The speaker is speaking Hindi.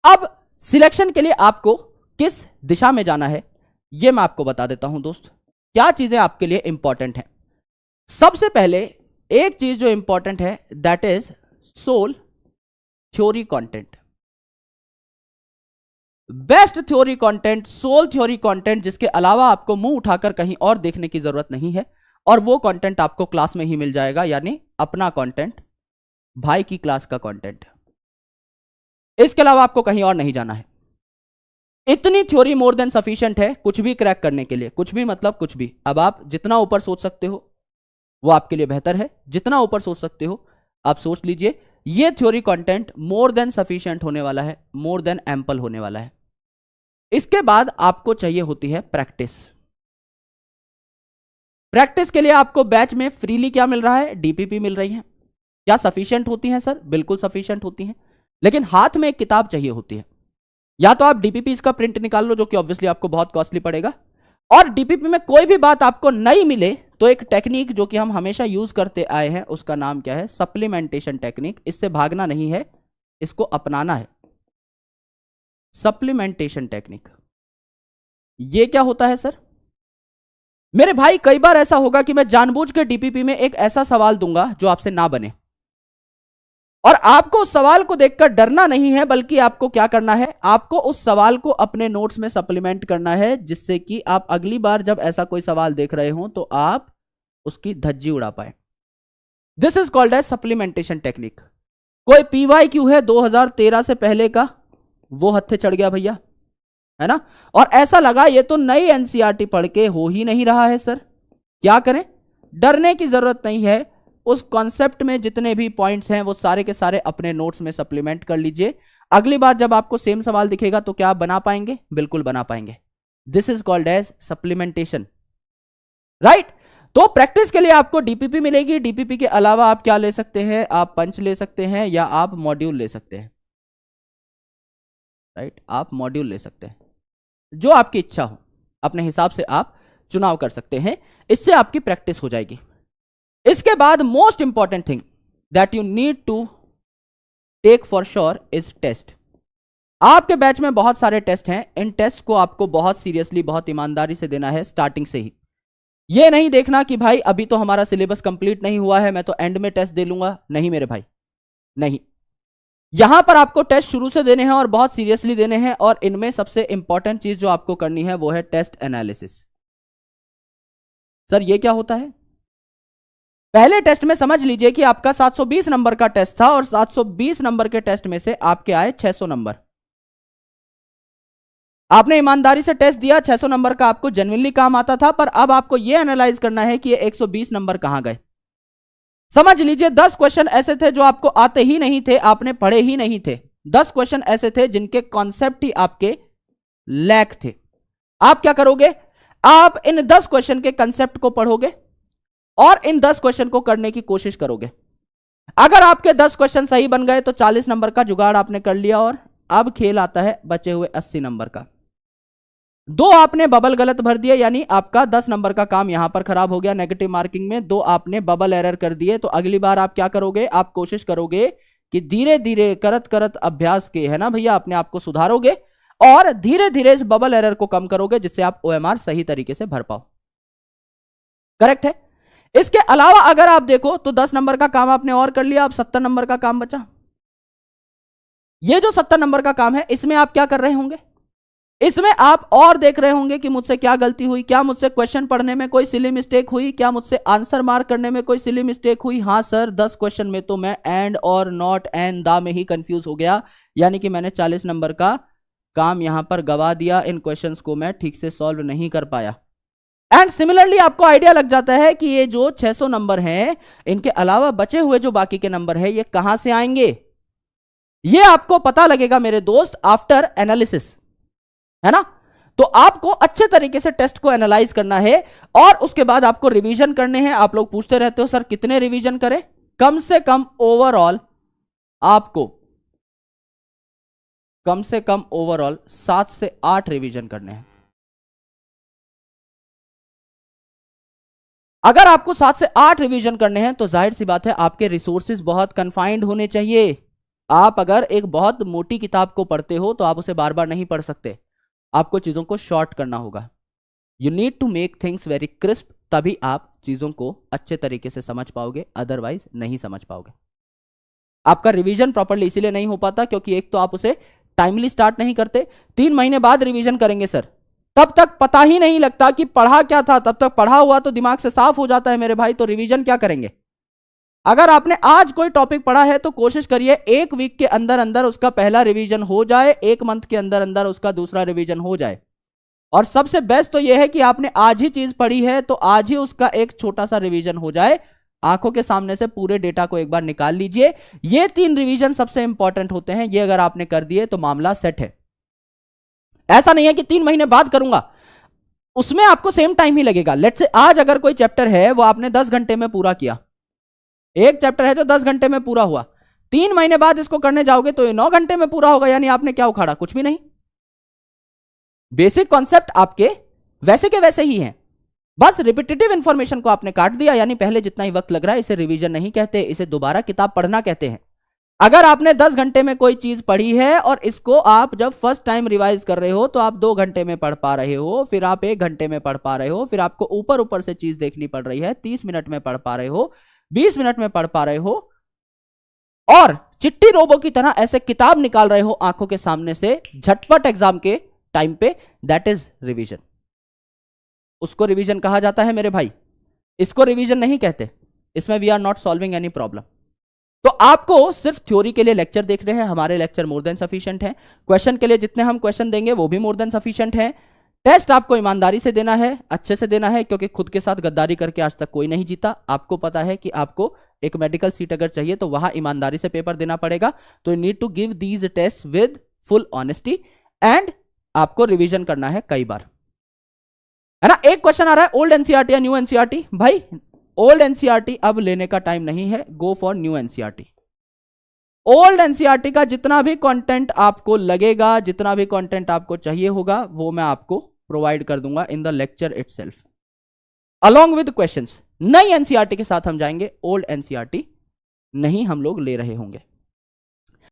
अब सिलेक्शन के लिए आपको किस दिशा में जाना है यह मैं आपको बता देता हूं दोस्त, क्या चीजें आपके लिए इंपॉर्टेंट हैं। सबसे पहले एक चीज जो इंपॉर्टेंट है that is sole theory content. Best theory content, sole theory content, जिसके अलावा आपको मुंह उठाकर कहीं और देखने की जरूरत नहीं है, और वो कंटेंट आपको क्लास में ही मिल जाएगा, यानी अपना कंटेंट, भाई की क्लास का कंटेंट। इसके अलावा आपको कहीं और नहीं जाना है। इतनी थ्योरी मोर देन सफिशिएंट है कुछ भी क्रैक करने के लिए। कुछ भी मतलब कुछ भी। अब आप जितना ऊपर सोच सकते हो वो आपके लिए बेहतर है, जितना ऊपर सोच सकते हो आप सोच लीजिए। ये theory content more than sufficient होने वाला है, मोर देन एम्पल होने वाला है। इसके बाद आपको चाहिए होती है प्रैक्टिस। प्रैक्टिस के लिए आपको बैच में फ्रीली क्या मिल रहा है, डीपीपी मिल रही है। क्या सफिशिएंट होती है सर? बिल्कुल सफिशिएंट होती है, लेकिन हाथ में एक किताब चाहिए होती है। या तो आप डीपीपी इसका प्रिंट निकाल लो, जो कि ऑब्वियसली आपको बहुत कॉस्टली पड़ेगा, और डीपीपी में कोई भी बात आपको नहीं मिले तो एक टेक्निक जो कि हम हमेशा यूज करते आए हैं उसका नाम क्या है, सप्लीमेंटेशन टेक्निक। इससे भागना नहीं है, इसको अपनाना है। सप्लीमेंटेशन टेक्निक ये क्या होता है सर? मेरे भाई कई बार ऐसा होगा कि मैं जानबूझ के डीपीपी में एक ऐसा सवाल दूंगा जो आपसे ना बने, और आपको उस सवाल को देखकर डरना नहीं है, बल्कि आपको क्या करना है, आपको उस सवाल को अपने नोट्स में सप्लीमेंट करना है, जिससे कि आप अगली बार जब ऐसा कोई सवाल देख रहे हो तो आप उसकी धज्जी उड़ा पाए। This is called as supplementation technique. कोई पीवाईक्यू है 2013 से पहले का, वो हत्थे चढ़ गया भैया, है ना, और ऐसा लगा ये तो नई एनसीईआरटी पढ़ के हो ही नहीं रहा है सर, क्या करें? डरने की जरूरत नहीं है। उस कॉन्सेप्ट में जितने भी पॉइंट्स हैं वो सारे के सारे अपने नोट्स में सप्लीमेंट कर लीजिए। अगली बार जब आपको सेम सवाल दिखेगा तो क्या आप बना पाएंगे? बिल्कुल बना पाएंगे। This is called as supplementation, right. तो प्रैक्टिस के लिए आपको डीपीपी मिलेगी। डीपीपी के अलावा आप क्या ले सकते हैं? आप पंच ले सकते हैं या आप मॉड्यूल ले सकते हैं, राइट। आप मॉड्यूल ले सकते हैं, जो आपकी इच्छा हो, अपने हिसाब से आप चुनाव कर सकते हैं। इससे आपकी प्रैक्टिस हो जाएगी। इसके बाद most important thing that you need to take for sure is test. आपके बैच में बहुत सारे टेस्ट हैं। इन टेस्ट को आपको बहुत सीरियसली, बहुत ईमानदारी से देना है स्टार्टिंग से ही। यह नहीं देखना कि भाई अभी तो हमारा सिलेबस कंप्लीट नहीं हुआ है, मैं तो एंड में टेस्ट दे लूंगा। नहीं मेरे भाई, नहीं। यहां पर आपको टेस्ट शुरू से देने हैं और बहुत सीरियसली देने हैं, और इनमें सबसे इंपॉर्टेंट चीज जो आपको करनी है वो है टेस्ट एनालिसिस। सर ये क्या होता है? पहले टेस्ट में समझ लीजिए कि आपका 720 नंबर का टेस्ट था, और 720 नंबर के टेस्ट में से आपके आए 600 नंबर। आपने ईमानदारी से टेस्ट दिया, 600 नंबर का आपको जेन्युइनली काम आता था, पर अब आपको यह एनालाइज करना है कि ये 120 नंबर कहां गए। समझ लीजिए 10 क्वेश्चन ऐसे थे जो आपको आते ही नहीं थे, आपने पढ़े ही नहीं थे। 10 क्वेश्चन ऐसे थे जिनके कॉन्सेप्ट ही आपके लैक थे। आप क्या करोगे? आप इन 10 क्वेश्चन के कंसेप्ट को पढ़ोगे और इन 10 क्वेश्चन को करने की कोशिश करोगे। अगर आपके 10 क्वेश्चन सही बन गए तो 40 नंबर का जुगाड़ आपने कर लिया, और अब खेल आता है बचे हुए 80 नंबर का। 2 आपने बबल गलत भर दिए, यानी आपका 10 नंबर का काम यहां पर खराब हो गया नेगेटिव मार्किंग में। 2 आपने बबल एरर कर दिए, तो अगली बार आप क्या करोगे? आप कोशिश करोगे कि धीरे धीरे करत करत अभ्यास के, है ना भैया, अपने आप को सुधारोगे और धीरे धीरे इस बबल एरर को कम करोगे, जिससे आप ओएमआर सही तरीके से भर पाओ। करेक्ट है। इसके अलावा अगर आप देखो तो 10 नंबर का काम आपने और कर लिया, अब 70 नंबर का काम बचा। ये जो 70 नंबर का काम है, इसमें आप क्या कर रहे होंगे? इसमें आप और देख रहे होंगे कि मुझसे क्या गलती हुई, क्या मुझसे क्वेश्चन पढ़ने में कोई सिली मिस्टेक हुई, क्या मुझसे आंसर मार्क करने में कोई सिली मिस्टेक हुई। हाँ सर, 10 क्वेश्चन में तो मैं एंड और नॉट एंड दा में ही कंफ्यूज हो गया, यानी कि मैंने 40 नंबर का काम यहां पर गवा दिया। इन क्वेश्चंस को मैं ठीक से सॉल्व नहीं कर पाया। एंड सिमिलरली आपको आइडिया लग जाता है कि ये जो 600 नंबर हैं, इनके अलावा बचे हुए जो बाकी के नंबर है, ये कहां से आएंगे? ये आपको पता लगेगा मेरे दोस्त आफ्टर एनालिसिस, है ना। तो आपको अच्छे तरीके से टेस्ट को एनालाइज करना है, और उसके बाद आपको रिवीजन करने हैं। आप लोग पूछते रहते हो सर कितने रिवीजन करें? कम से कम ओवरऑल आपको कम से कम ओवरऑल 7 से 8 रिवीजन करने हैं। अगर आपको 7 से 8 रिवीजन करने हैं तो जाहिर सी बात है आपके रिसोर्सेज बहुत कन्फाइंड होने चाहिए। आप अगर एक बहुत मोटी किताब को पढ़ते हो तो आप उसे बार बार नहीं पढ़ सकते, आपको चीजों को शॉर्ट करना होगा। You need to make things very crisp, तभी आप चीजों को अच्छे तरीके से समझ पाओगे, अदरवाइज नहीं समझ पाओगे। आपका रिवीजन प्रॉपर्ली इसीलिए नहीं हो पाता क्योंकि एक तो आप उसे टाइमली स्टार्ट नहीं करते, 3 महीने बाद रिवीजन करेंगे सर, तब तक पता ही नहीं लगता कि पढ़ा क्या था, तब तक पढ़ा हुआ तो दिमाग से साफ हो जाता है मेरे भाई, तो रिवीजन क्या करेंगे। अगर आपने आज कोई टॉपिक पढ़ा है तो कोशिश करिए 1 वीक के अंदर अंदर उसका पहला रिवीजन हो जाए, 1 मंथ के अंदर अंदर उसका दूसरा रिवीजन हो जाए। और सबसे बेस्ट तो यह है कि आपने आज ही चीज पढ़ी है तो आज ही उसका एक छोटा सा रिवीजन हो जाए, आंखों के सामने से पूरे डेटा को एक बार निकाल लीजिए। ये 3 रिवीजन सबसे इंपॉर्टेंट होते हैं, ये अगर आपने कर दिए तो मामला सेट है। ऐसा नहीं है कि 3 महीने बाद करूंगा, उसमें आपको सेम टाइम ही लगेगा। लेट्स से आज अगर कोई चैप्टर है वो आपने 10 घंटे में पूरा किया, एक चैप्टर है जो 10 घंटे में पूरा हुआ, 3 महीने बाद इसको करने जाओगे तो ये 9 घंटे में पूरा होगा, यानी आपने क्या उखाड़ा, कुछ भी नहीं। बेसिक कॉन्सेप्ट आपके वैसे के वैसे ही हैं, बस रिपीटेटिव इंफॉर्मेशन को आपने काट दिया, यानी पहले जितना ही वक्त लग रहा है इसे रिवीजन नहीं कहते, इसे दोबारा किताब पढ़ना कहते हैं। अगर आपने 10 घंटे में कोई चीज पढ़ी है और इसको आप जब फर्स्ट टाइम रिवाइज कर रहे हो तो आप 2 घंटे में पढ़ पा रहे हो, फिर आप 1 घंटे में पढ़ पा रहे हो, फिर आपको ऊपर ऊपर से चीज देखनी पड़ रही है, 30 मिनट में पढ़ पा रहे हो, 20 मिनट में पढ़ पा रहे हो, और चिट्टी रोबो की तरह ऐसे किताब निकाल रहे हो आंखों के सामने से झटपट एग्जाम के टाइम पे, दैट इज रिवीजन। उसको रिवीजन कहा जाता है मेरे भाई, इसको रिवीजन नहीं कहते। इसमें we are not solving any problem. तो आपको सिर्फ थ्योरी के लिए लेक्चर देख रहे हैं, हमारे लेक्चर मोर देन सफिशिएंट हैं। क्वेश्चन के लिए जितने हम क्वेश्चन देंगे वो भी मोर देन सफिशिएंट हैं। टेस्ट आपको ईमानदारी से देना है, अच्छे से देना है, क्योंकि खुद के साथ गद्दारी करके आज तक कोई नहीं जीता। आपको पता है कि आपको एक मेडिकल सीट अगर चाहिए तो वहां ईमानदारी से पेपर देना पड़ेगा। तो you need to give these test with full honesty and आपको रिवीजन करना है कई बार, है ना। एक क्वेश्चन आ रहा है ओल्ड एनसीईआरटी या न्यू एनसीईआरटी। भाई ओल्ड एनसीईआरटी अब लेने का टाइम नहीं है, go for new NCERT. Old NCERT का जितना भी कंटेंट आपको लगेगा, जितना भी कंटेंट आपको चाहिए होगा, वो मैं आपको प्रोवाइड कर दूंगा in the lecture itself along with questions. नई एनसीईआरटी के साथ हम जाएंगे, ओल्ड एनसीईआरटी नहीं हम लोग ले रहे होंगे।